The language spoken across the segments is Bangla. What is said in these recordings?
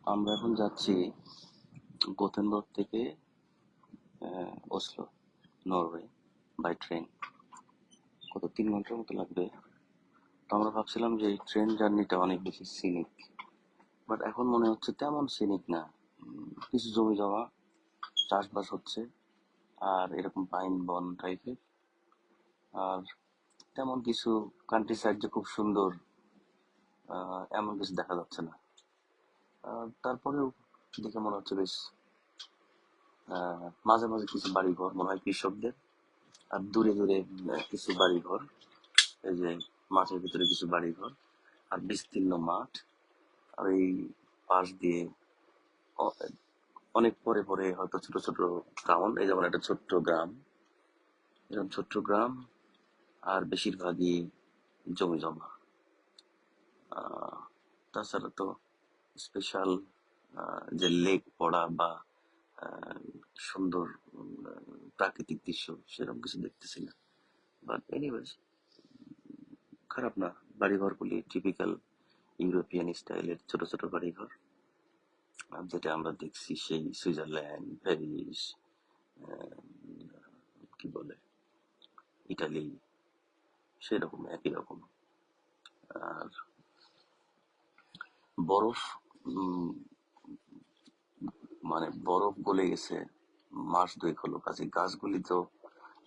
আমরা এখন যাচ্ছি গোথেনবর্গ থেকে ওসলো, নরওয়ে, বাই ট্রেন। কত 3 ঘন্টার মতো লাগবে। তো আমরা ভাবছিলাম যে এই ট্রেন জার্নিটা অনেক বেশি সিনিক, বাট এখন মনে হচ্ছে তেমন সিনিক না। কিছু জমি জমা চাষবাস হচ্ছে, আর এরকম পাইন বন টাইপের। আর তেমন কিছু কান্ট্রি সাইড যে খুব সুন্দর এমন কিছু দেখা যাচ্ছে না। তারপরেও দেখে মনে হচ্ছে বেশ মাঝে মাঝে কিছু বাড়িঘর মনে হয় কৃষকদের, আর দূরে দূরে কিছু বাড়িঘর, এই যে মাঠের ভিতরে কিছু বাড়িঘর, আর বিস্তীর্ণ মাঠ। আর এই পাশ দিয়ে অ- অনেক পরে পরে হয়তো ছোট ছোট টাউন, এই যেমন একটা ছোট্ট গ্রাম, এরকম ছোট্ট গ্রাম। আর বেশিরভাগই জমি জমা। তাছাড়া তো স্পেশাল যে লেক পড়া বা আহ, সুন্দর প্রাকৃতিক দৃশ্য সেরকম কিছু দেখতেছি না। বাট এনিওয়েজ, খারাপ না। বাড়িঘরগুলি টিপিক্যাল ইউরোপিয়ান স্টাইলের ছোট ছোট বাড়িঘর, যেটা আমরা দেখছি সেই সুইজারল্যান্ড, প্যারিস, কি বলে, ইটালি, সেরকম একই রকম। আর বরফ, উম, মানে বরফ গলে গেছে, মাস দুয়েক হলো, কাজে গাছগুলি তো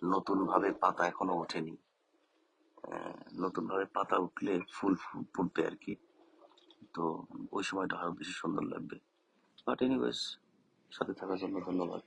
নতুন ভাবে পাতা এখনো ওঠেনি। নতুন ভাবে পাতা উঠলে ফুল ফুটবে আর কি। তো ওই সময়টা আরো বেশি সুন্দর লাগবে। বাট এনিওয়েজ, সাথে থাকার জন্য ধন্যবাদ।